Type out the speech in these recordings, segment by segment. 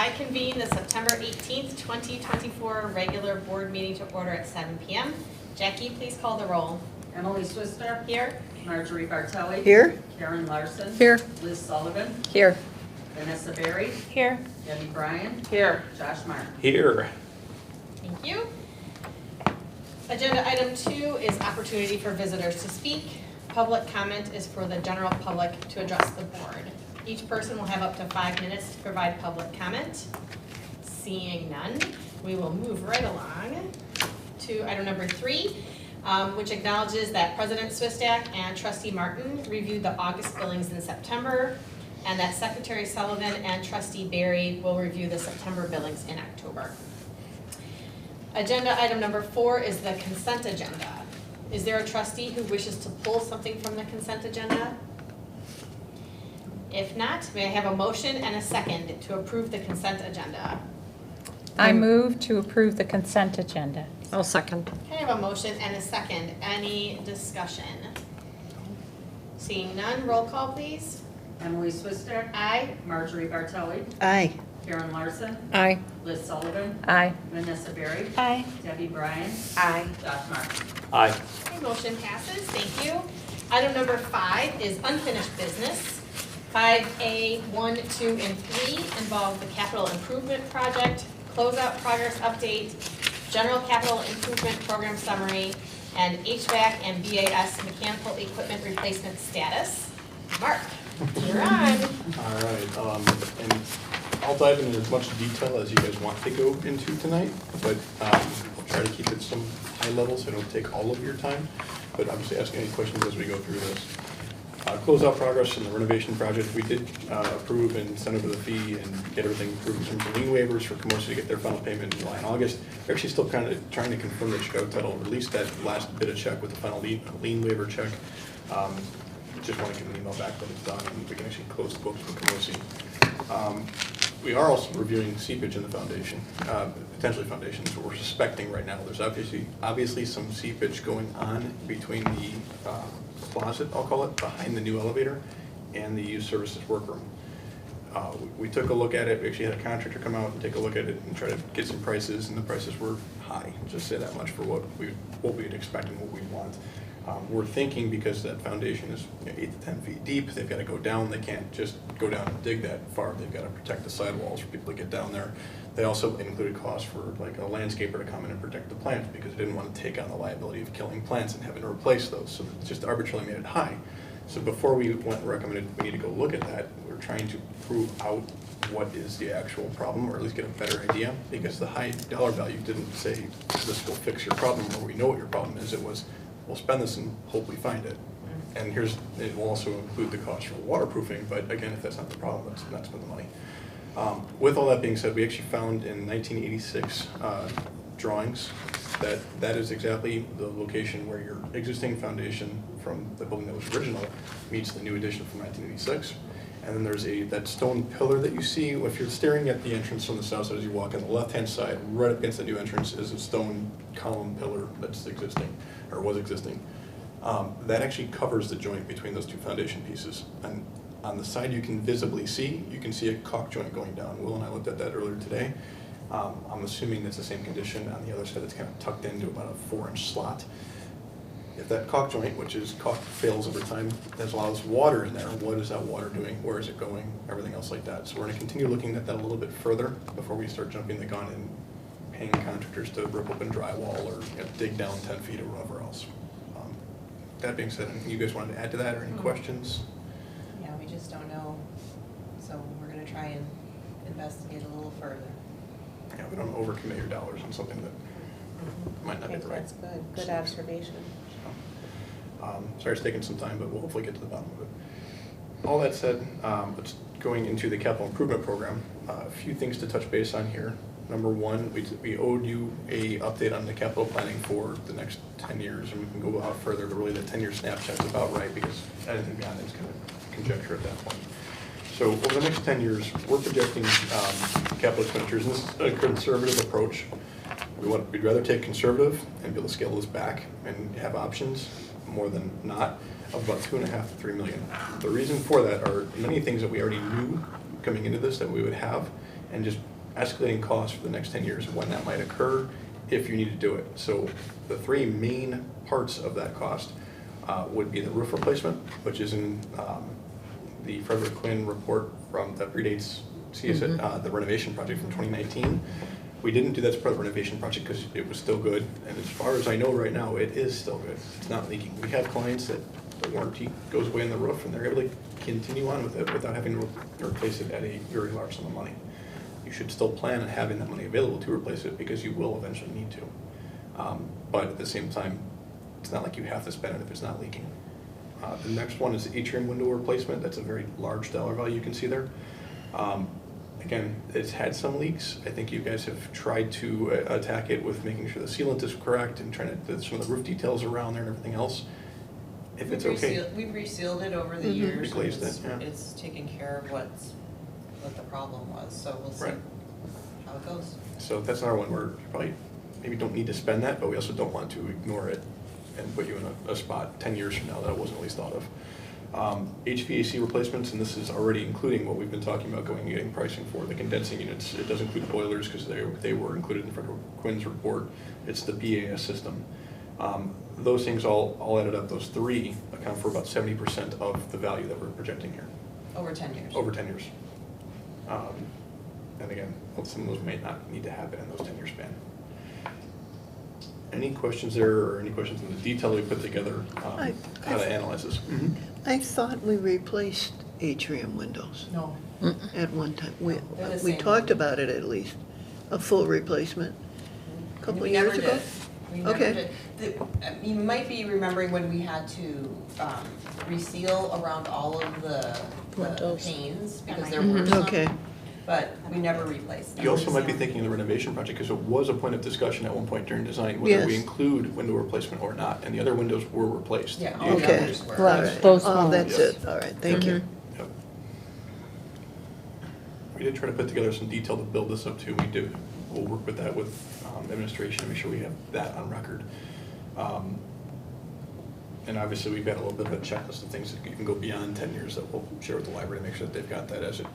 I convene the September 18th, 2024 regular board meeting to order at 7 p.m. Jackie, please call the roll. Emily Swister. Here. Marjorie Bartelli. Here. Karen Larson. Here. Liz Sullivan. Here. Vanessa Berry. Here. Debbie Bryan. Here. Josh Martin. Here. Thank you. Agenda item 2 is opportunity for visitors to speak. Public comment is for the general public to address the board. Each person will have up to 5 minutes to provide public comment. Seeing none, we will move right along to item number 3, which acknowledges that President Swistak and Trustee Martin reviewed the August billings in September, and that Secretary Sullivan and Trustee Berry will review the September billings in October. Agenda item number 4 is the consent agenda. Is there a trustee who wishes to pull something from the consent agenda? If not, may I have a motion and a second to approve the consent agenda? I move to approve the consent agenda. I'll second. Okay, I have a motion and a second. Any discussion? Seeing none, roll call please. Emily Swister. Aye. Marjorie Bartelli. Aye. Karen Larson. Aye. Liz Sullivan. Aye. Vanessa Berry. Aye. Debbie Bryan. Aye. Josh Martin. Aye. Okay, motion passes. Thank you. Item number 5 is unfinished business. 5A, 1, 2, and 3 involve the capital improvement project, closeout progress update, general capital improvement program summary, and HVAC and BAS mechanical equipment replacement status. Mark, you're on. All right, and I'll dive into as much detail as you guys want to go into tonight, but I'll try to keep it some high level so I don't take all of your time, but obviously ask any questions as we go through this. Closeout progress in the renovation project. We did approve and send over the fee and get everything approved in terms of lien waivers for Commerce to get their final payment in July and August. We're actually still kind of trying to confirm the checkout title, release that last bit of check with the final lien waiver check. Just want to get an email back that it's done and we can actually close the books with Commerce. We are also reviewing seepage in the foundation, potentially foundations. What we're suspecting right now, there's obviously some seepage going on between the closet, I'll call it, behind the new elevator and the youth services workroom. We took a look at it. We actually had a contractor come out and take a look at it and try to get some prices, and the prices were high. Just say that much for what we'd expect and what we want. We're thinking because that foundation is 8 to 10 feet deep, they've got to go down. They can't just go down and dig that far. They've got to protect the sidewalls for people to get down there. They also included costs for like a landscaper to come in and protect the plants because they didn't want to take on the liability of killing plants and having to replace those. So it just arbitrarily made it high. So before we went and recommended we need to go look at that, we're trying to prove out what is the actual problem, or at least get a better idea, because the high dollar value didn't say this will fix your problem or we know what your problem is. It was, we'll spend this and hope we find it. And it will also include the cost for waterproofing, but again, if that's not the problem, let's not spend the money. With all that being said, we actually found in 1986 drawings that is exactly the location where your existing foundation from the building that was original meets the new addition from 1986. And then there's that stone pillar that you see. If you're staring at the entrance from the south side as you walk on the left-hand side, right up against the new entrance is a stone column pillar that's existing, or was existing. That actually covers the joint between those two foundation pieces. And on the side you can visibly see, you can see a caulk joint going down. Will and I looked at that earlier today. I'm assuming it's the same condition on the other side. It's kind of tucked into about a 4-inch slot. If that caulk joint, which is caulk fails over time, there's a lot of water in there. What is that water doing? Where is it going? Everything else like that. So we're going to continue looking at that a little bit further before we start jumping the gun and paying contractors to rip open drywall or dig down 10 feet or whatever else. That being said, anything you guys wanted to add to that or any questions? Yeah, we just don't know, so we're going to try and investigate a little further. Yeah, we don't overcommit your dollars on something that might not be I think right. that's good. Good observation. Sorry it's taking some time, but we'll hopefully get to the bottom of it. All that said, let's going into the capital improvement program. A few things to touch base on here. Number one, we owed you a update on the capital planning for the next 10 years, and we can go a lot further, but really the 10-year snapshot's about right because anything beyond it is kind of conjecture at that point. So over the next 10 years, we're projecting capital expenditures, and this is a conservative approach. We'd rather take conservative and be able to scale this back and have options more than not of about $2.5 to $3 million. The reason for that are many things that we already knew coming into this that we would have, and just escalating costs for the next 10 years of when that might occur if you need to do it. So the three main parts of that cost would be the roof replacement, which is in the Frederick Quinn report that predates the renovation project from 2019. We didn't do that as part of the renovation project because it was still good, and as far as I know right now, it is still good. It's not leaking. We have clients that the warranty goes away on the roof and they're able to continue on with it without having to replace it at a very large sum of money. You should still plan on having that money available to replace it because you will eventually need to. But at the same time, it's not like you have to spend it if it's not leaking. The next one is atrium window replacement. That's a very large dollar value you can see there. Again, it's had some leaks. I think you guys have tried to attack it with making sure the sealant is correct and trying to, some of the roof details around there and everything else. If it's okay. We've resealed it over the years. Replaced and it, yeah. It's taken care of what the problem was, so we'll see Right. how it goes. So that's another one where you probably maybe don't need to spend that, but we also don't want to ignore it and put you in a spot 10 years from now that it wasn't at least thought of. HVAC replacements, and this is already including what we've been talking about going and getting pricing for, the condensing units. It does include boilers because they were included in Frederick Quinn's report. It's the BAS system. Those things all added up, those three account for about 70% of the value that we're projecting here. Over 10 years. Over 10 years. And again, some of those may not need to happen in those 10-year span. Any questions there, or any questions on the detail we put together, how to analyze this? I thought we replaced atrium windows No. at one time. We They're the we same talked one. about it at least, a full replacement, a couple We of years never ago. did. We never Okay. did. You might be remembering when we had to reseal around all of the Windows. panes because That there might were Mhm, some, okay. but we never replaced them. You also might be thinking of the renovation project, because it was a point of discussion at one point during design, whether we Yes. include window replacement or not, and the other windows were replaced. Yeah, The all the Okay. others were. All right. Those Oh, ones. that's it, all right, thank you. Yep. We did try to put together some detail to build this up too. We'll work with that with administration, make sure we have that on record. And obviously, we've got a little bit of a checklist of things that you can go beyond 10 years that we'll share with the library to make sure that they've got that as it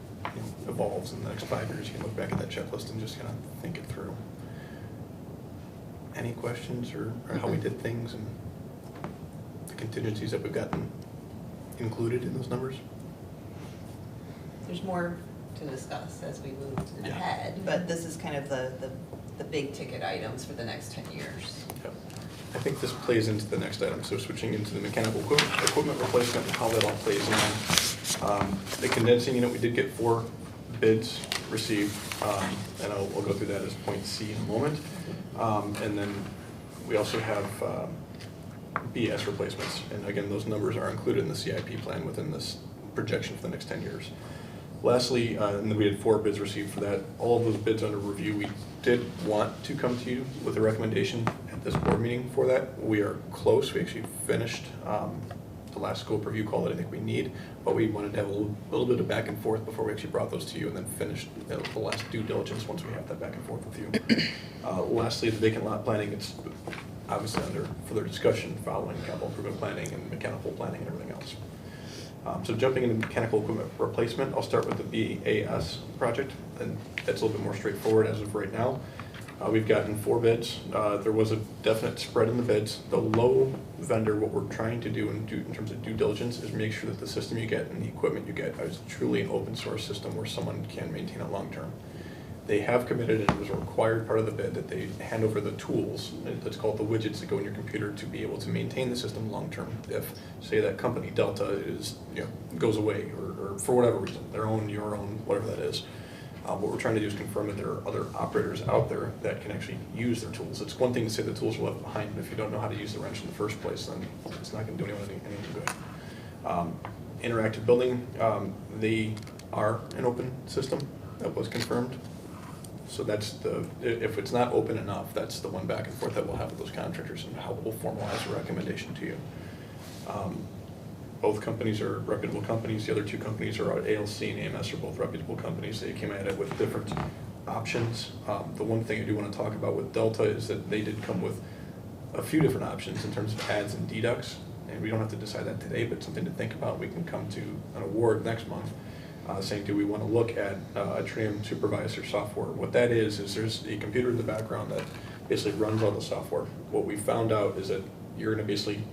evolves in the next 5 years. You can look back at that checklist and just kind of think it through. Any questions or how we did things and the contingencies that we've gotten included in those numbers? There's more to discuss as we move Yeah. ahead, but this is kind of the big ticket items for the next 10 years. Yep. I think this plays into the next item, so switching into the mechanical equipment replacement and how that all plays in. The condensing unit, we did get 4 bids received, and we'll go through that as point C in a moment. And then we also have BS replacements, and again, those numbers are included in the CIP plan within this projection for the next 10 years. Lastly, and then we had 4 bids received for that. All of those bids under review, we did want to come to you with a recommendation at this board meeting for that. We are close. We actually finished the last scope review call that I think we need, but we wanted to have a little bit of back and forth before we actually brought those to you, and then finished the last due diligence once we have that back and forth with you. Lastly, the vacant lot planning, it's obviously under further discussion following capital improvement planning and mechanical planning and everything else. So jumping into mechanical equipment replacement, I'll start with the BAS project, and that's a little bit more straightforward as of right now. We've gotten 4 bids. There was a definite spread in the bids. The low vendor, what we're trying to do in terms of due diligence is make sure that the system you get and the equipment you get is truly an open source system where someone can maintain it long term. They have committed, and it was a required part of the bid, that they hand over the tools, that's called the widgets that go in your computer, to be able to maintain the system long term. If, say, that company Delta goes away, or for whatever reason, their own, your own, whatever that is. What we're trying to do is confirm that there are other operators out there that can actually use their tools. It's one thing to say the tools are left behind, but if you don't know how to use the wrench in the first place, then it's not going to do anyone any good. Interactive building, they are an open system. That was confirmed. So that's if it's not open enough, that's the one back and forth that we'll have with those contractors and how we'll formalize a recommendation to you. Both companies are reputable companies. The other 2 companies are ALC and AMS are both reputable companies. They came at it with different options. The one thing I do want to talk about with Delta is that they did come with a few different options in terms of adds and deducts, and we don't have to decide that today, but something to think about. We can come to an award next month. saying, do we want to look at a Tritium supervisor software? What that is there's a computer in the background that basically runs all the software. What we found out is that you're going to basically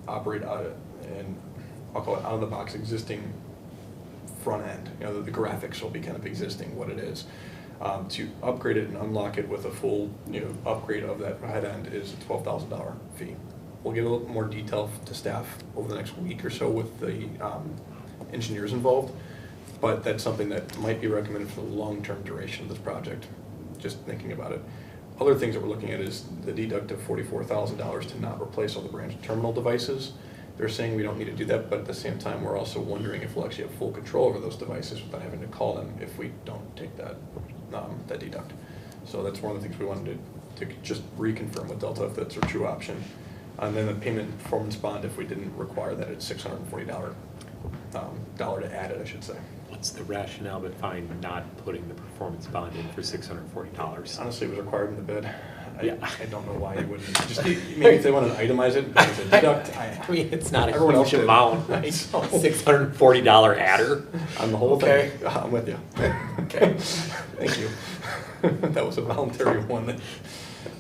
operate out of, and I'll call it out of the box existing front end. You know, the graphics will be kind of existing what it is. To upgrade it and unlock it with a full, upgrade of that head end is a $12,000 fee. We'll give a little more detail to staff over the next week or so with the engineers involved, but that's something that might be recommended for the long-term duration of this project, just thinking about it. Other things that we're looking at is the deduct of $44,000 to not replace all the branch terminal devices. They're saying we don't need to do that, but at the same time, we're also wondering if we'll actually have full control over those devices without having to call them if we don't take that deduct. So that's one of the things we wanted to just reconfirm with Delta if that's our true option. And then the payment performance bond, if we didn't require that, it's $640 dollar to add it, I should say. What's the rationale behind not putting the performance bond in for $640? Honestly, it was required in the bid. Yeah. I don't know why you wouldn't. Just maybe if they want to itemize it, but as a deduct, I mean, it's not a everyone else huge did. amount, right? So- $640 adder. on the whole Okay. thing. I'm with you. Okay. Thank you. That was a voluntary one.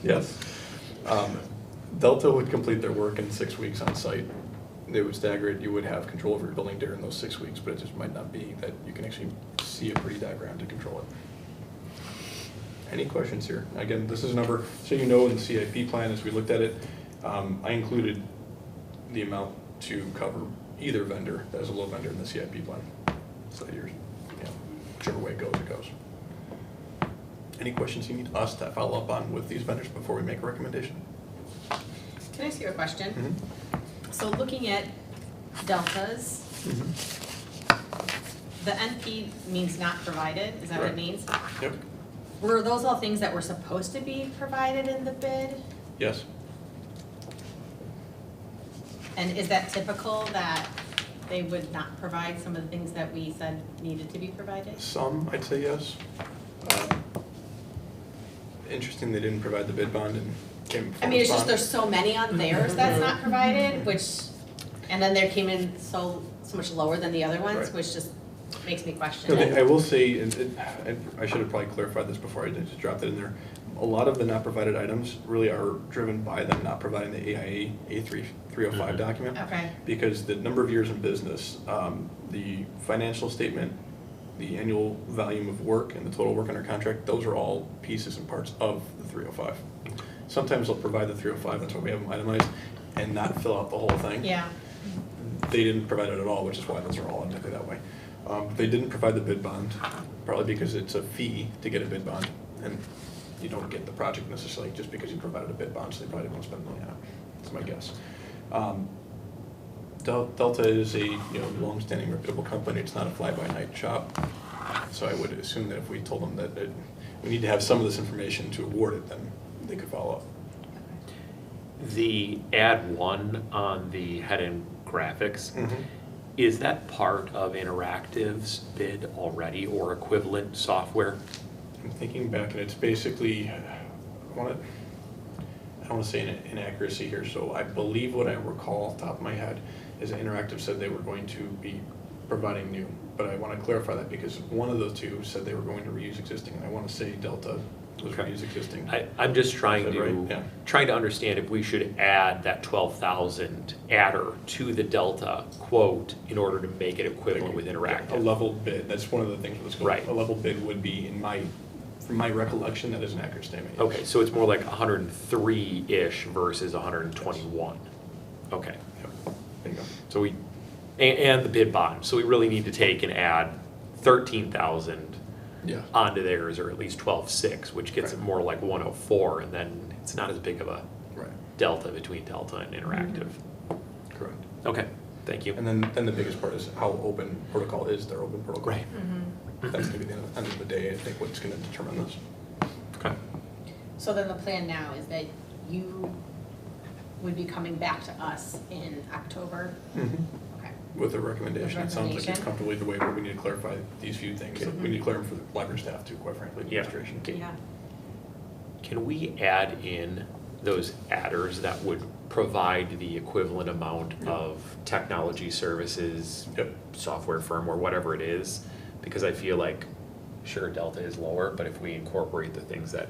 Yes. Delta would complete their work in 6 weeks on site. They would stagger it. You would have control over your building during those 6 weeks, but it just might not be that you can actually see a pretty diagram to control it. Any questions here? Again, this is a number, so you know in the CIP plan, as we looked at it, I included the amount to cover either vendor as a low vendor in the CIP plan. So that you're, whichever way it goes, it goes. Any questions you need us to follow up on with these vendors before we make a recommendation? Can I ask you a question? Mm-hmm. So looking at deltas, Mm-hmm. the NP means not provided, is that what it Correct. means? Yep. Were those all things that were supposed to be provided in the bid? Yes. And is that typical that they would not provide some of the things that we said needed to be provided? Some, I'd say yes. Interesting they didn't provide the bid bond and came. I mean, it's just bond. there's so many on theirs that's not provided, and then they came in so much lower than the other ones, Right. which just makes me question No, it. I will say, and I should have probably clarified this before I just dropped it in there. A lot of the not provided items really are driven by them not providing the AIA A305 document. Okay. Because the number of years in business, the financial statement, the annual volume of work, and the total work under contract, those are all pieces and parts of the 305. Sometimes they'll provide the 305, that's why we have them itemized, and not fill out the whole thing. Yeah, They didn't provide it at all, which is why those are all exactly that way. They didn't provide the bid bond, probably because it's a fee to get a bid bond, and you don't get the project necessarily just because you provided a bid bond, so they probably didn't want to spend money on it. That's my guess. Delta is a long-standing reputable company. It's not a fly-by-night shop, so I would assume that if we told them that we need to have some of this information to award it, then they could follow up. The add one on the head-end graphics, is that part of Interactive's bid already or equivalent software? I'm thinking back, and it's basically, I don't want to say an inaccuracy here, so I believe what I recall off the top of my head is that Interactive said they were going to be providing new, but I want to clarify that because one of those two said they were going to reuse existing, and I want to say Delta was Okay. reuse existing. I'm just trying Is that to, right? Yeah. trying to understand if we should add that 12,000 adder to the Delta quote in order to make it equivalent with A Interactive. level bid, that's one of the things with this. Right. A level bid would be, from my recollection, that is an accurate statement. yes. Okay, so it's more like 103-ish versus 121. Okay, Yep. There you go. so and the bid bond, so we really need to take and add 13,000 Yeah. onto theirs, or at least 12.6, which gets it Right. more like 104, and then it's not as big of a Right, delta between Delta and Interactive. correct. Okay, thank you. And then the biggest part is how open protocol is their open protocol. Right. That's gonna be the end of the day, I think, what's gonna determine this. Okay. so then the plan now is that you would be coming back to us in October? Okay. With a recommendation, it sounds like it's Recommendation. comfortably the way, but we need to clarify these few things. We need to clear them for the library staff too, quite frankly, Yeah. administration. Yeah. Can we add in those adders that would provide the equivalent amount of technology services, Yep. software firm, or whatever it is, Because I feel like, sure, Delta is lower, but if we incorporate the things that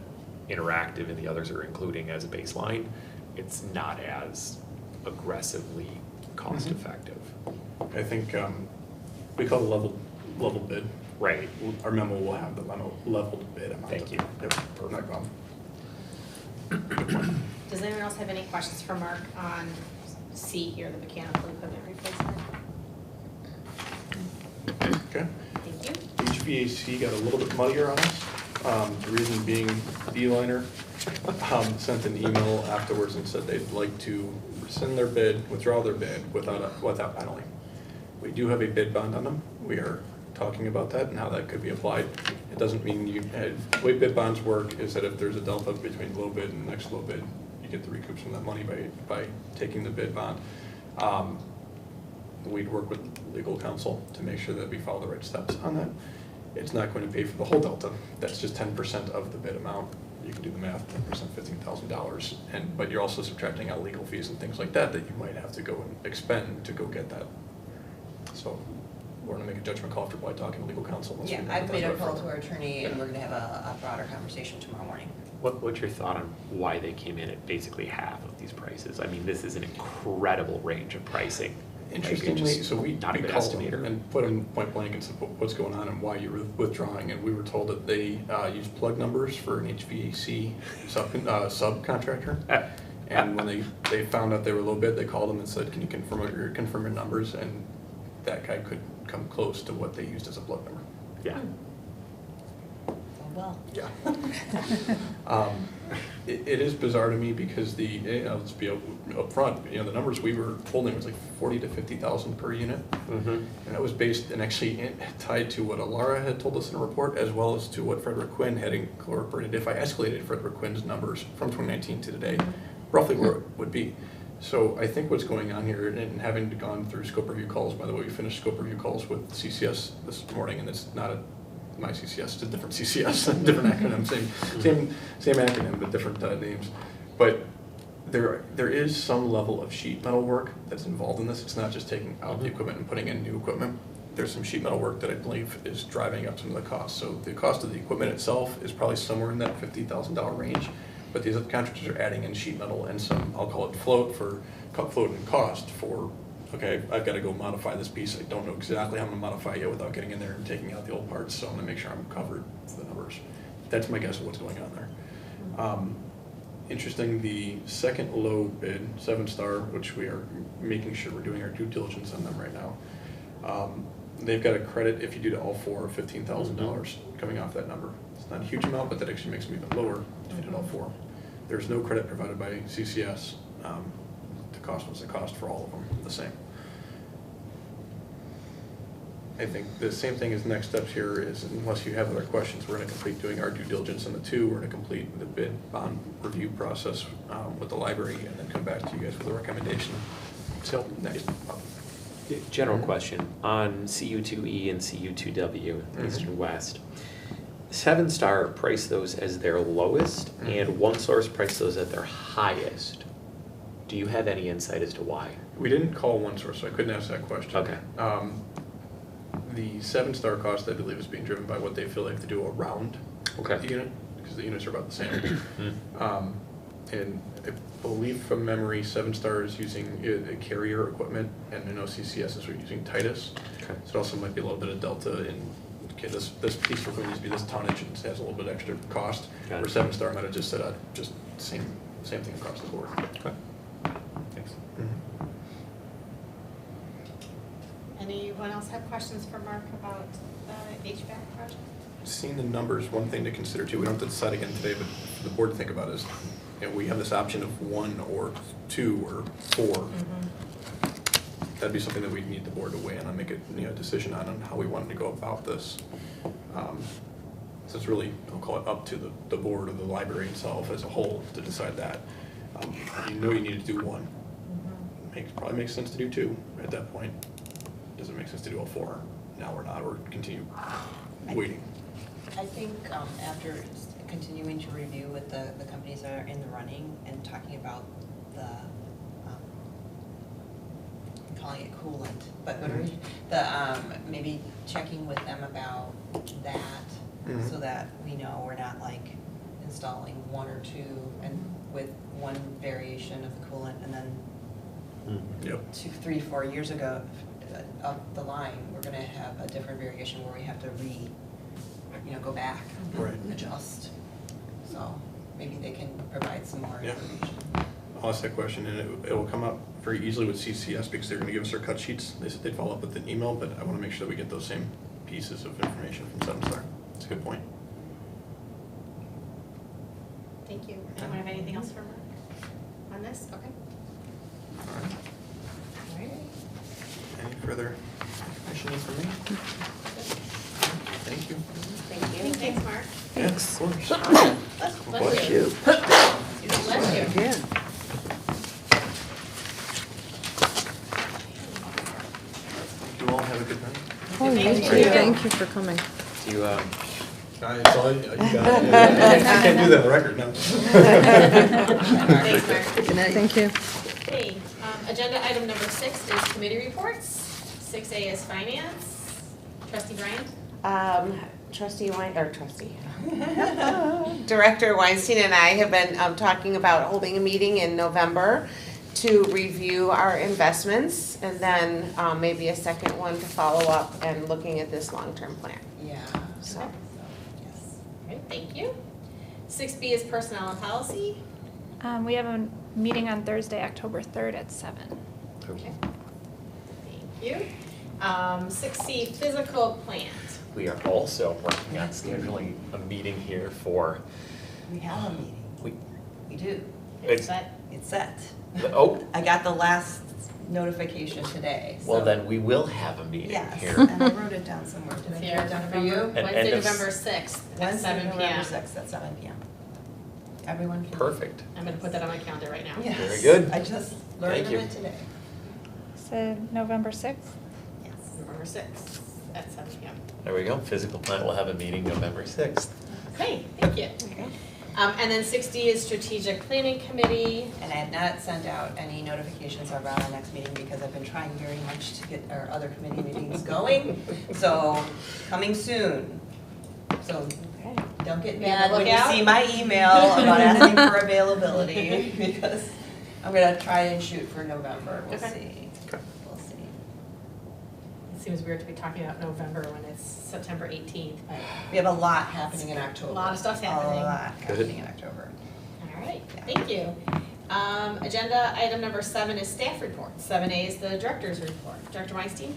Interactive and the others are including as a baseline, it's not as aggressively cost effective. I think we call it level bid. Right. Our memo will have the leveled bid amount. Thank you. Yep, no problem. Does anyone else have any questions for Mark on C here, the mechanical equipment replacement? Okay. Thank you. HVAC got a little bit muddier on us. The reason being, D-Liner sent an email afterwards and said they'd like to rescind their bid, withdraw their bid without penalty. We do have a bid bond on them. We are talking about that and how that could be applied. It doesn't mean the way bid bonds work is that if there's a delta between low bid and next low bid, you get the recoup from that money by taking the bid bond. We'd work with legal counsel to make sure that we follow the right steps on that. It's not going to pay for the whole delta. That's just 10% of the bid amount. You can do the math, 10%, $15,000. But you're also subtracting out legal fees and things like that you might have to go and expend to go get that. So we're gonna make a judgment call after by talking to legal counsel. unless we Yeah, want to I've talk made a about it call to further. our attorney and we're gonna have a broader conversation tomorrow morning. What's your thought on why they came in at basically half of these prices? I mean, this is an incredible range of pricing. Like, you're Interestingly, just so we not a good called them estimator. and put them point blank and said what's going on and why you're withdrawing, and we were told that they use plug numbers for an HVAC subcontractor. And when they found out they were low bid, they called them and said, can you confirm your numbers? And that guy could come close to what they used as a plug number. Yeah. Oh, well. Yeah. It is bizarre to me because let's be upfront, the numbers we were holding was like 40 to 50,000 per unit. Mm-hmm. And that was based and actually tied to what Alara had told us in a report, as well as to what Frederick Quinn had incorporated. If I escalated Frederick Quinn's numbers from 2019 to today, roughly where it would be. So I think what's going on here, and having gone through scope review calls, by the way, we finished scope review calls with CCS this morning, and it's not my CCS, it's a different CCS, different acronym, same acronym, but different names. But there is some level of sheet metal work that's involved in this. It's not just taking out the equipment and putting in new equipment. There's some sheet metal work that I believe is driving up some of the costs. So the cost of the equipment itself is probably somewhere in that $50,000 range. But these other contractors are adding in sheet metal and some, I'll call it float and cost for, okay, I've got to go modify this piece. I don't know exactly how I'm going to modify it without getting in there and taking out the old parts. So I'm going to make sure I'm covered for the numbers. That's my guess of what's going on there. Interesting, the second low bid, 7-star, which we are making sure we're doing our due diligence on them right now. They've got a credit if you do to all four of $15,000 coming off that number. It's not a huge amount, but that actually makes them even lower if you did all four. There's no credit provided by CCS. The cost was the cost for all of them, the same. I think the same thing as next steps here is, unless you have other questions, we're going to complete doing our due diligence on the two. We're going to complete the bid bond review process with the library, and then come back to you guys with a recommendation. So next month. General question on CU2E and CU2W, East and West. 7-star price those as their lowest, and OneSource price those at their highest. Do you have any insight as to why? We didn't call OneSource, so I couldn't answer that question. Okay. The 7-star cost, I believe, is being driven by what they feel they have to do around the unit, because the units are about the same. And I believe from memory, 7-star is using a carrier equipment, and I know CCS is using Titus. Okay. So it also might be a little bit of delta in, okay, this piece of equipment needs to be this tonnage, and it has a little bit extra cost. Got Where it. 7-star might have just said, just same thing across the board. Okay. Thanks. Anyone else have questions for Mark about the HVAC project? Seeing the numbers, one thing to consider too, we don't have to decide again today, but for the board to think about is, we have this option of 1 or 2 or 4. That'd be something that we'd need the board to weigh in on, make a decision on how we wanted to go about this. So it's really, I'll call it up to the board or the library itself as a whole to decide that. You need to do 1. Probably makes sense to do 2 at that point. Doesn't make sense to do all 4 now or not, or continue waiting. I think after continuing to review with the companies that are in the running and talking about the calling it coolant, but what are we, the, maybe checking with them about that, so that we know we're not like installing one or two and with one variation of the coolant, and then Yep. 2, 3, 4 years ago, up the line, we're gonna have a different variation where we have to go back Right. and adjust. So maybe they can provide some more Yeah. information. I'll ask that question, and it will come up very easily with CCS because they're gonna give us our cut sheets. They said they'd follow up with an email, but I wanna make sure that we get those same pieces of information from Seven Star. That's a good point. Thank you. Anyone have anything else for Mark on this? Okay. All right. All right. Any further information from me? Thank you. Thank you. Thanks, Mark. Yeah, of course. Bless you. You, Bless you. again. You all have a good night. Oh, Thank you you. too. Thank you for coming. Do you, That's all you got. I can't do that on record now. Thanks, Mark. Good night. Thank you. Okay, agenda item number 6 is committee reports. 6A is finance. Trustee Bryant? Director Weinstein and I have been talking about holding a meeting in November to review our investments, and then maybe a second one to follow up and looking at this long-term plan. Yeah. So, Yes. All right, thank you. 6B is personnel and policy. We have a meeting on Thursday, October 3rd at 7. Okay. Thank you. 6C, physical plant. we are also working on scheduling a meeting here for, We have a meeting. We do. It's set. It's set. oh, I got the last notification today, so. well, then we will have a meeting Yes, here. and I wrote it down somewhere. Did I It's write here, it down for you? And Wednesday, end of November 6th at Wednesday, 7 November PM. 6th at 7 PM. Everyone can. Perfect. I'm gonna put that on my calendar right now. Yes. Very good. I just learned Thank of you. it today. So November 6th? Yes, November 6th at 7 PM. There we go. Physical plant will have a meeting November 6th. Okay, thank you. And then 6D is strategic planning committee. And I have not sent out any notifications around our next meeting because I've been trying very much to get our other committee meetings going. So, coming soon. So, don't get Yeah, mad when look you out. see my email about asking for availability because I'm gonna try and shoot for November. We'll Okay. see. Okay. We'll see. It seems weird to be talking about November when it's September 18th, but, We have a lot happening in October. A lot of stuff happening. A lot Good. happening in October. all right, thank you. Agenda item number 7 is staff report. 7A is the director's report. Director Weinstein?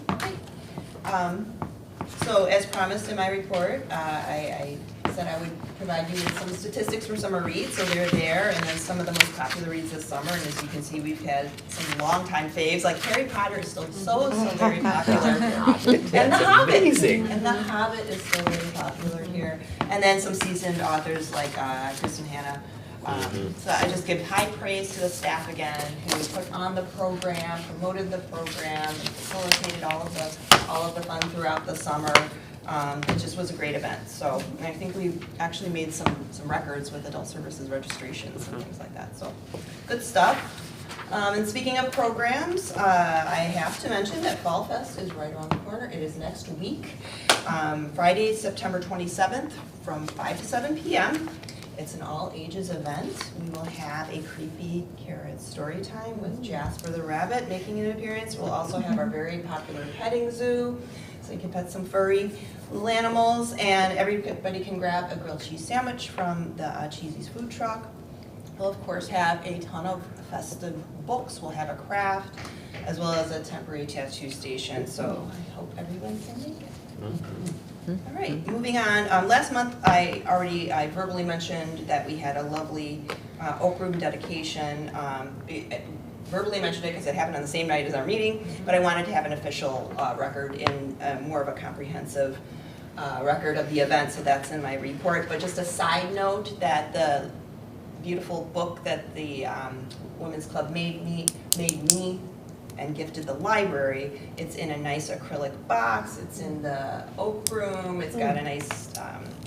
So as promised in my report, I said I would provide you with some statistics from summer reads, so they're there, and then some of the most popular reads this summer, and as you can see, we've had some longtime faves, like Harry Potter is still so very popular. And That's The Hobbit. amazing. And The Hobbit is still very popular here. And then some seasoned authors like Kristen Hanna. So I just give high praise to the staff again, who put on the program, promoted the program, and facilitated all of the fun throughout the summer. It just was a great event. So, and I think we actually made some records with adult services registrations and things like that. So, good stuff. And speaking of programs, I have to mention that Fall Fest is right around the corner. It is next week, Friday, September 27th, from 5 to 7 p.m. It's an all-ages event. We will have a creepy carrot story time with Jasper the rabbit making an appearance. We'll also have our very popular petting zoo, so you can pet some furry little animals, and everybody can grab a grilled cheese sandwich from the Cheesy's food truck. We'll of course have a ton of festive books. We'll have a craft, as well as a temporary tattoo station, so I hope everyone can make it. All right, moving on. Last month, I verbally mentioned that we had a lovely Oak Room dedication. Verbally mentioned it because it happened on the same night as our meeting, but I wanted to have an official record in more of a comprehensive record of the event, so that's in my report. But just a side note that the beautiful book that the Women's Club made me and gifted the library, it's in a nice acrylic box, it's in the Oak Room, it's got a nice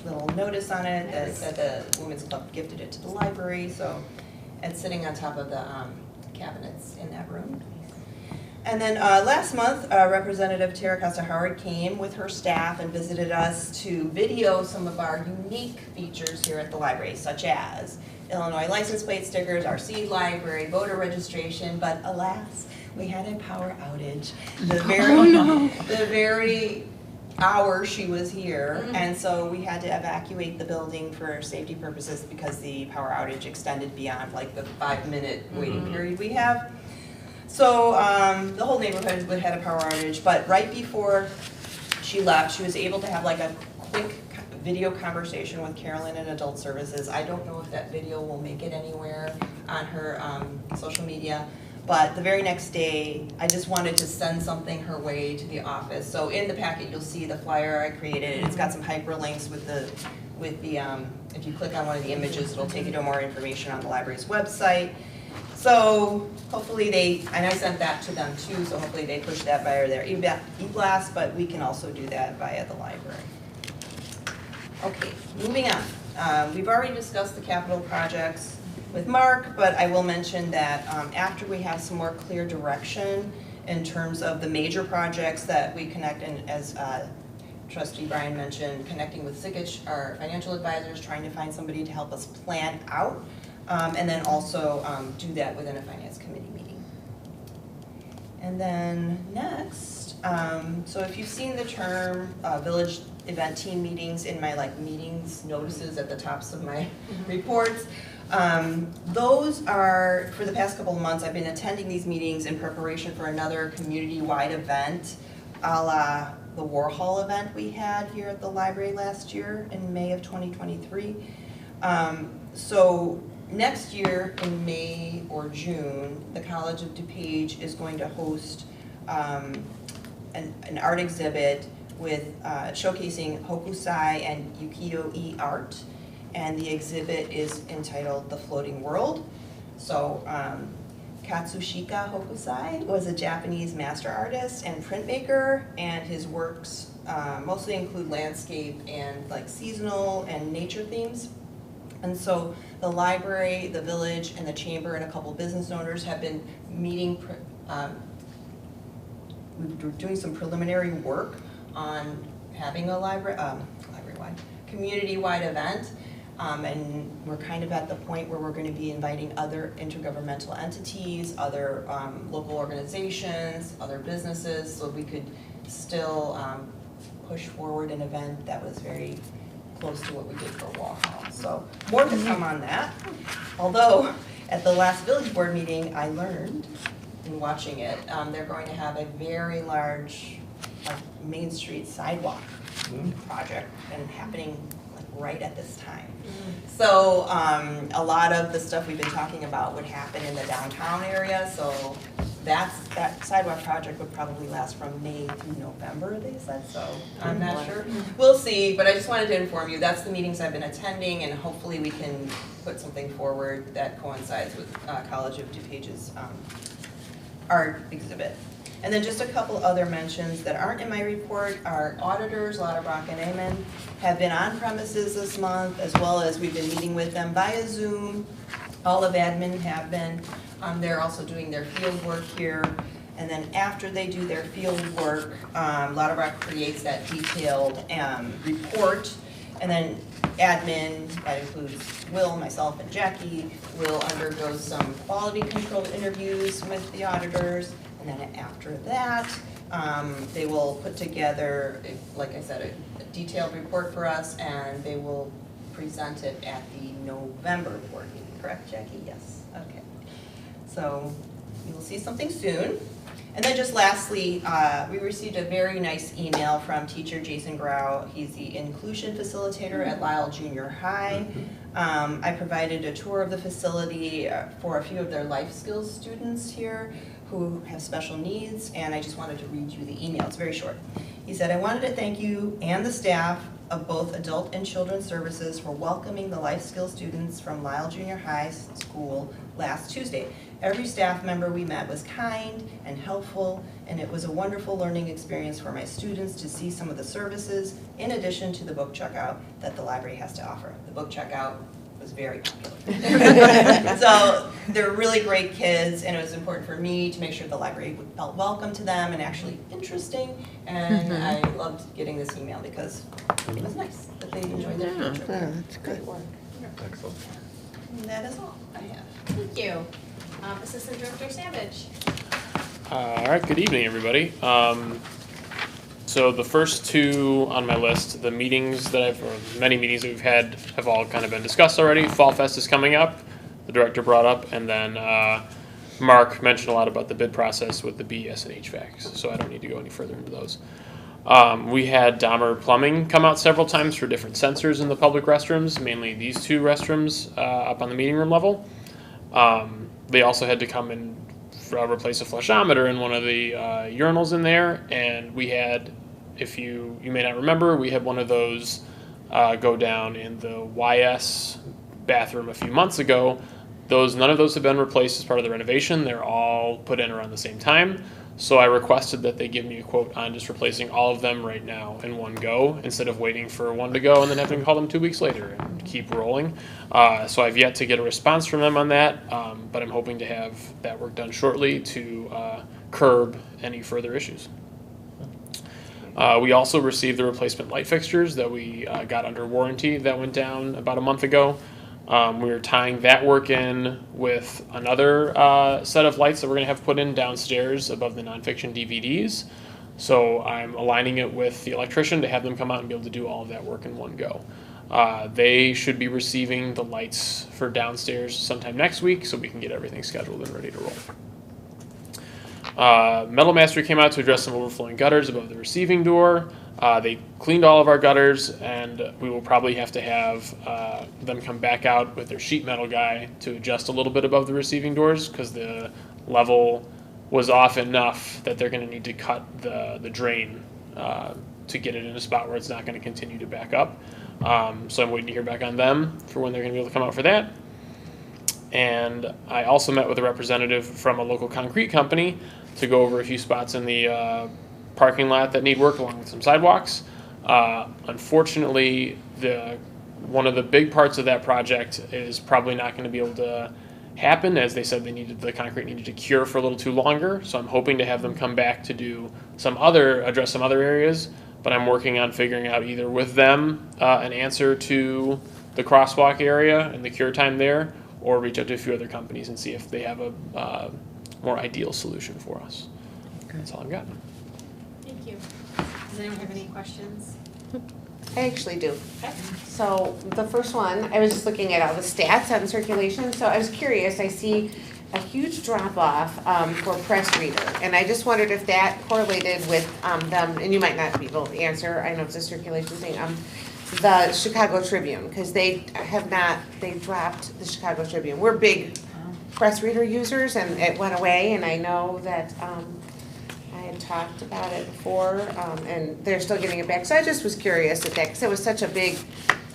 little notice on it that said the Women's Club gifted it to the library, so it's sitting on top of the cabinets in that room. And then last month, Representative Tara Costa-Howard came with her staff and visited us to video some of our unique features here at the library, such as Illinois license plate stickers, our seed library, voter registration, but alas, we had a power outage the very hour she was here, and so we had to evacuate the building for safety purposes because the power outage extended beyond like the 5-minute waiting period we have. So the whole neighborhood had a power outage, but right before she left, she was able to have like a quick video conversation with Carolyn in Adult Services. I don't know if that video will make it anywhere on her social media, but the very next day, I just wanted to send something her way to the office. So in the packet, you'll see the flyer I created. It's got some hyperlinks with the if you click on one of the images, it'll take you to more information on the library's website. So hopefully and I sent that to them too, so hopefully they push that via their e-blast, but we can also do that via the library. Okay, moving on. We've already discussed the capital projects with Mark, but I will mention that after we have some more clear direction in terms of the major projects that we connect, and as Trustee Brian mentioned, connecting with SIGIC, our financial advisors, trying to find somebody to help us plan out, and then also do that within a finance committee meeting. And then next, so if you've seen the term village event team meetings in my meetings notices at the tops of my reports, those are, for the past couple of months, I've been attending these meetings in preparation for another community-wide event, a la the Warhol event we had here at the library last year in May of 2023. So next year in May or June, the College of DuPage is going to host an art exhibit with showcasing Hokusai and Ukiyo-e art. And the exhibit is entitled The Floating World. So Katsushika Hokusai was a Japanese master artist and printmaker, and his works mostly include landscape and seasonal and nature themes. And so the library, the village, and the chamber and a couple business owners have been meeting, we're doing some preliminary work on having a library-wide, community-wide event. And we're kind of at the point where we're going to be inviting other intergovernmental entities, other local organizations, other businesses, so we could still push forward an event that was very close to what we did for Warhol. So more to come on that. Although at the last village board meeting, I learned in watching it, they're going to have a very large Main Street sidewalk project and happening right at this time. So a lot of the stuff we've been talking about would happen in the downtown area, so that sidewalk project would probably last from May through November, they said, so I'm not sure. We'll see, but I just wanted to inform you, that's the meetings I've been attending, and hopefully we can put something forward that coincides with College of DuPage's art exhibit. And then just a couple other mentions that aren't in my report. Our auditors, Lauterbach and Amen, have been on premises this month, as well as we've been meeting with them via Zoom. All of admin have been. They're also doing their field work here. And then after they do their field work, Lauterbach creates that detailed report. And then admin, that includes Will, myself, and Jackie, will undergo some quality control interviews with the auditors. And then after that, they will put together, like I said, a detailed report for us, and they will present it at the November board meeting. Correct, Jackie? Yes. Okay. So you will see something soon. And then just lastly, we received a very nice email from teacher Jason Grau. He's the inclusion facilitator at Lisle Junior High. I provided a tour of the facility for a few of their life skills students here who have special needs, and I just wanted to read you the email. It's very short. He said, I wanted to thank you and the staff of both Adult and Children's Services for welcoming the life skills students from Lisle Junior High School last Tuesday. Every staff member we met was kind and helpful, and it was a wonderful learning experience for my students to see some of the services in addition to the book checkout that the library has to offer. The book checkout was very popular. So they're really great kids, and it was important for me to make sure the library felt welcome to them and actually interesting. And I loved getting this email because it was nice that they enjoyed their field trip. Yeah, that's Great good. work. Excellent. And that is all I have. Thank you. Assistant Director Savage. All right, good evening, everybody. So the first two on my list, the meetings or many meetings that we've had have all kind of been discussed already. Fall Fest is coming up, the director brought up, and then Mark mentioned a lot about the bid process with the BES and HVAC, so I don't need to go any further into those. We had Dahmer Plumbing come out several times for different sensors in the public restrooms, mainly these two restrooms up on the meeting room level. They also had to come and replace a flushometer in one of the urinals in there, and we had, if you may not remember, we had one of those go down in the YS bathroom a few months ago. None of those have been replaced as part of the renovation. They're all put in around the same time. So I requested that they give me a quote on just replacing all of them right now in one go, instead of waiting for one to go and then having to call them 2 weeks later and keep rolling. So I've yet to get a response from them on that, but I'm hoping to have that work done shortly to curb any further issues. We also received the replacement light fixtures that we got under warranty that went down about a month ago. We were tying that work in with another set of lights that we're going to have put in downstairs above the nonfiction DVDs. So I'm aligning it with the electrician to have them come out and be able to do all of that work in one go. They should be receiving the lights for downstairs sometime next week, so we can get everything scheduled and ready to roll. Metal Master came out to address some overflowing gutters above the receiving door. They cleaned all of our gutters, and we will probably have to have them come back out with their sheet metal guy to adjust a little bit above the receiving doors, because the level was off enough that they're going to need to cut the drain to get it in a spot where it's not going to continue to back up. So I'm waiting to hear back on them for when they're going to be able to come out for that. And I also met with a representative from a local concrete company to go over a few spots in the parking lot that need work along with some sidewalks. Unfortunately, one of the big parts of that project is probably not going to be able to happen, as they said the concrete needed to cure for a little too longer. So I'm hoping to have them come back to do address some other areas. But I'm working on figuring out either with them an answer to the crosswalk area and the cure time there, or reach out to a few other companies and see if they have a more ideal solution for us. That's all I've got. Thank you. Does anyone have any questions? I actually do. Okay. So the first one, I was just looking at all the stats on circulation, so I was curious, I see a huge drop off for press reader, and I just wondered if that correlated with them, and you might not be able to answer, I know it's a circulation thing, the Chicago Tribune, because they dropped the Chicago Tribune. We're big press reader users, and it went away, and I know that I had talked about it before, and they're still getting it back. So I just was curious at that, because it was such a big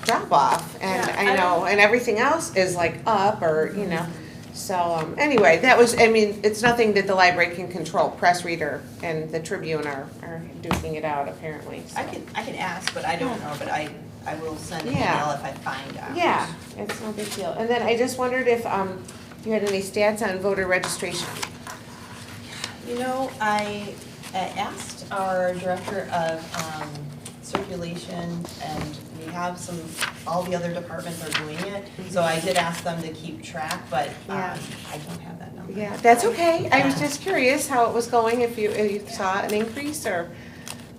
drop off, and Yeah, I know, and everything else is like up, or, you know. So anyway, that was, I mean, it's nothing that the library can control. Press reader and the Tribune are duking it out, apparently. So. I can ask, but I don't know, but I will send an Yeah. email if I find out. Yeah, it's no big deal. And then I just wondered if you had any stats on voter registration. You know, I asked our director of circulation, and we have all the other departments are doing it. So I did ask them to keep track, but Yeah. I don't have that number. Yeah, that's okay. I was just curious how it was going, if you saw an increase or.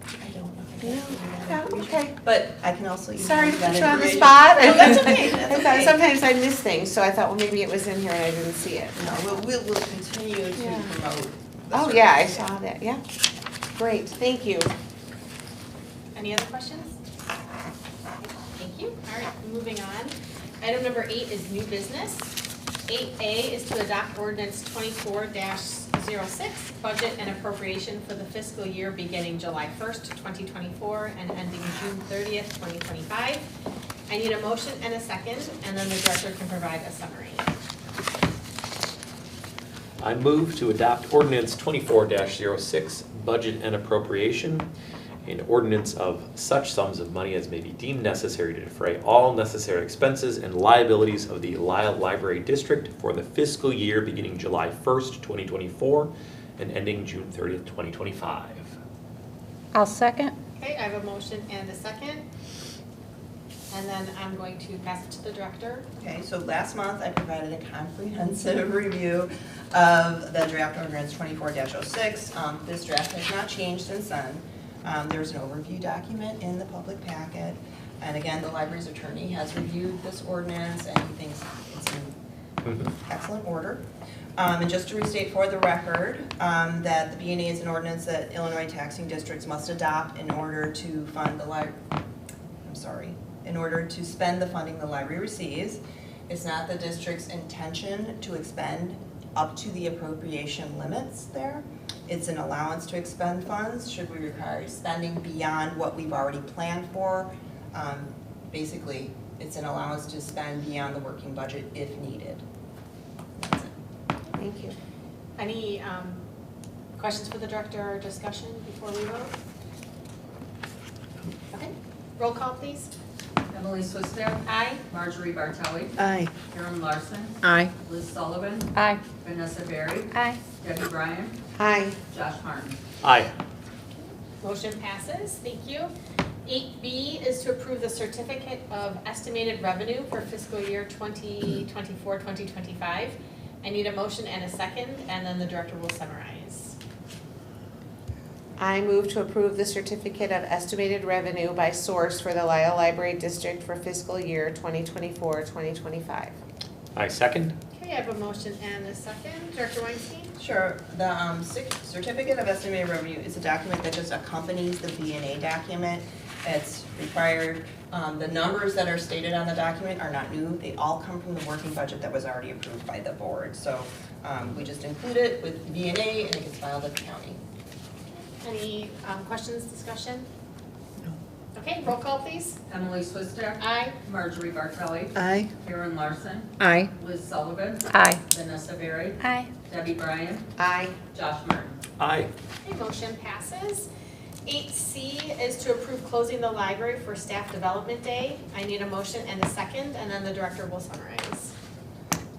I don't know. if I No, can figure that yeah, out. okay. But I can also email Sorry to that put you on the information. spot. No, that's okay, that's I thought okay. sometimes I miss things, so I thought, well, maybe it was in here and I didn't see it. No, we'll continue to Yeah. promote. the Oh, yeah, I service. saw that, yeah. Great, thank you. Any other questions? Thank you. All right, moving on. Item number 8 is new business. 8A is to adopt ordinance 24-06, budget and appropriation for the fiscal year beginning July 1st, 2024 and ending June 30th, 2025. I need a motion and a second, and then the director can provide a summary. I move to adopt ordinance 24-06, budget and appropriation, an ordinance of such sums of money as may be deemed necessary to defray all necessary expenses and liabilities of the Lisle Library District for the fiscal year beginning July 1st, 2024 and ending June 30th, 2025. I'll second. Okay, I have a motion and a second. And then I'm going to pass it to the director. Okay, so last month I provided a comprehensive review of the draft ordinance 24-06. This draft has not changed since then. There's an overview document in the public packet. And again, the library's attorney has reviewed this ordinance and he thinks it's in excellent order. And just to restate for the record, that the B&A is an ordinance that Illinois taxing districts must adopt in order to fund the in order to spend the funding the library receives. It's not the district's intention to expend up to the appropriation limits there. It's an allowance to expend funds should we require spending beyond what we've already planned for. Basically, it's an allowance to spend beyond the working budget if needed. That's it. Thank you. Any questions for the director or discussion before we vote? Okay, roll call please. Emily Swissair. Aye. Marjorie Bartelli. Aye. Karen Larson. Aye. Liz Sullivan. Aye. Vanessa Berry. Aye. Debbie Bryan. Aye. Josh Martin. Aye. Motion passes, thank you. 8B is to approve the certificate of estimated revenue for fiscal year 2024, 2025. I need a motion and a second, and then the director will summarize. I move to approve the certificate of estimated revenue by source for the Lisle Library District for fiscal year 2024, 2025. I second. Okay, I have a motion and a second. Director Weinstein? Sure. The certificate of estimated revenue is a document that just accompanies the B&A document. It's required. The numbers that are stated on the document are not new. They all come from the working budget that was already approved by the board. So we just include it with B&A and it gets filed at the county. Any questions, discussion? No. Okay, roll call please. Emily Swissair. Aye. Marjorie Bartelli. Aye. Karen Larson. Aye. Liz Sullivan. Aye. Vanessa Berry. Aye. Debbie Bryan. Aye. Josh Martin. Aye. Okay, motion passes. 8C is to approve closing the library for Staff Development Day. I need a motion and a second, and then the director will summarize.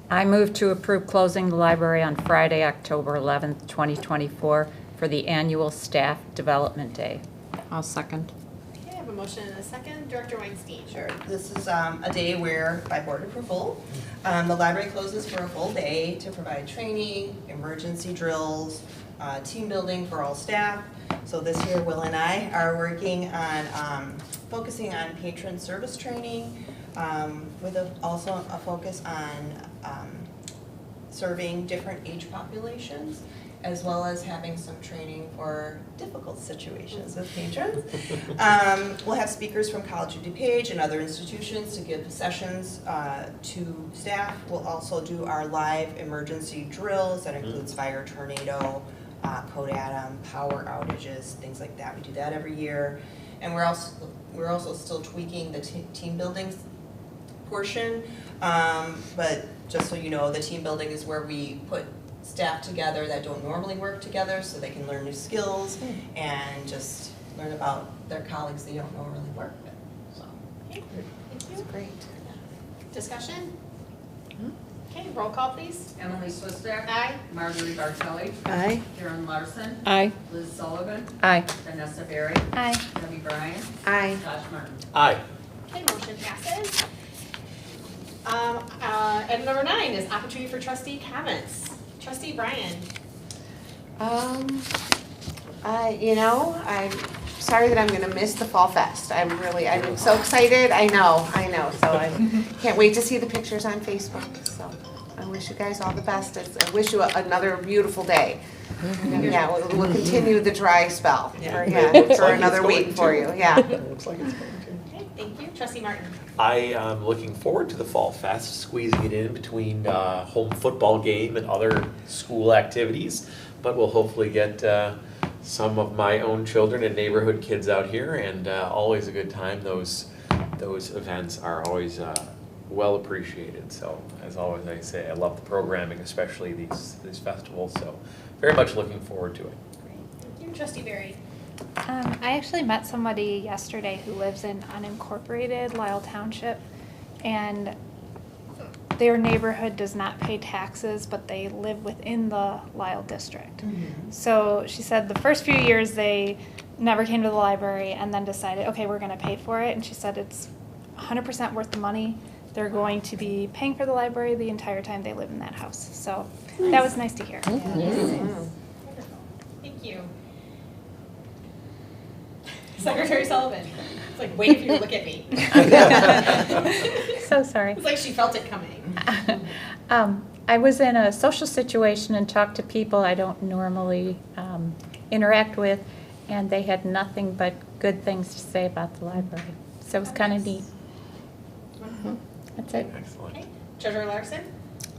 I move to approve closing the library on Friday, October 11th, 2024 for the annual Staff Development Day. I'll second. Okay, I have a motion and a second. Director Weinstein? Sure. This is a day where, by board approval, the library closes for a full day to provide training, emergency drills, team building for all staff. So this year, Will and I are working on focusing on patron service training with also a focus on serving different age populations, as well as having some training for difficult situations with patrons. We'll have speakers from College of DuPage and other institutions to give sessions to staff. We'll also do our live emergency drills that includes fire, tornado, code atom, power outages, things like that. We do that every year. And we're also still tweaking the team building portion. But just so you know, the team building is where we put staff together that don't normally work together so they can learn new skills and just learn about their colleagues they don't normally work with. So, Okay, thank you. That's great. Discussion? Okay, roll call please. Emily Swissair. Aye. Marjorie Bartelli. Aye. Karen Larson. Aye. Liz Sullivan. Aye. Vanessa Berry. Aye. Debbie Bryan. Aye. Josh Martin. Aye. Okay, motion passes. Item number 9 is opportunity for trustee comments. Trustee Bryan? I'm sorry that I'm gonna miss the Fall Fest. I'm so excited. I know. So I can't wait to see the pictures on Facebook. So I wish you guys all the best. I wish you another beautiful day. And yeah, we'll continue the dry spell for another week for you. Yeah. Looks like it's going to. Okay, thank you. Trustee Martin? I am looking forward to the Fall Fest, squeezing it in between home football game and other school activities. But we'll hopefully get some of my own children and neighborhood kids out here, and always a good time. Those events are always well appreciated. So as always, I say I love the programming, especially these festivals. So very much looking forward to it. Great, thank you. Trustee Berry? I actually met somebody yesterday who lives in unincorporated Lisle Township, and their neighborhood does not pay taxes, but they live within the Lisle district. So she said the first few years they never came to the library and then decided, okay, we're gonna pay for it. And she said it's 100% worth the money. They're going to be paying for the library the entire time they live in that house. So that was nice to hear. Wonderful. Thank you. Secretary Sullivan. It's like waiting for you to look at me. So sorry. It's like she felt it coming. I was in a social situation and talked to people I don't normally interact with, and they had nothing but good things to say about the library. So it was kind of neat. Wonderful. That's it. Excellent. Okay. Treasurer Larson?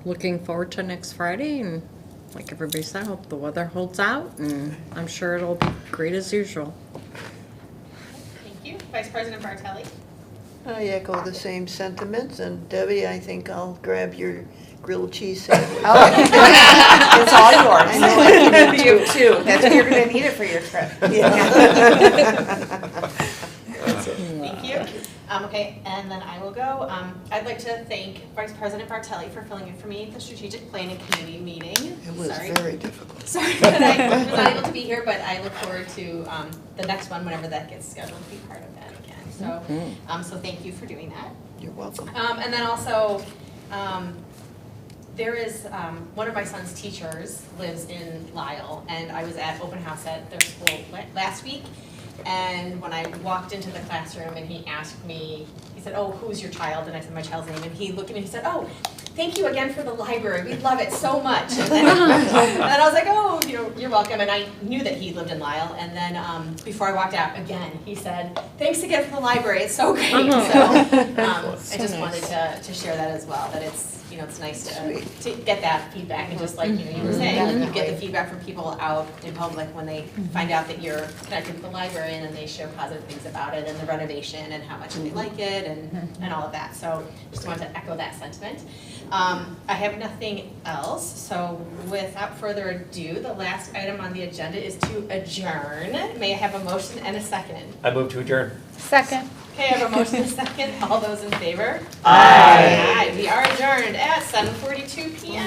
Looking forward to next Friday, and like everybody said, I hope the weather holds out, and I'm sure it'll be great as usual. Thank you. Vice President Bartelli? I echo the same sentiments, and Debbie, I think I'll grab your grilled cheese sandwich. It's all yours. I know I can You too. You're gonna need it for your trip. Thank you. Okay, and then I will go. I'd like to thank Vice President Bartelli for filling in for me at the Strategic Planning Committee meeting. It was Sorry. very difficult. Sorry that I was not able to be here, but I look forward to the next one whenever that gets scheduled to be part of that again. So thank you for doing that. You're welcome. And then also, there is, one of my son's teachers lives in Lisle, and I was at open house at their school last week. And when I walked into the classroom and he asked me, he said, "Oh, who's your child?" And I said my child's name, and he looked at me and he said, "Oh, thank you again for the library. We love it so much." And then I was like, "Oh, you're welcome." And I knew that he lived in Lisle. And then before I walked out again, he said, "Thanks again for the library. It's so great." So I just wanted to share that as well. That it's nice to get that feedback, and just like you were saying, you get the feedback from people out in public when they find out that you're connected with the library, and then they share positive things about it and the renovation and how much they like it and all of that. So just wanted to echo that sentiment. I have nothing else, so without further ado, the last item on the agenda is to adjourn. May I have a motion and a second? I move to adjourn. Second. Okay, I have a motion and a second. All those in favor? Aye. Aye. We are adjourned at 7:42 p.m.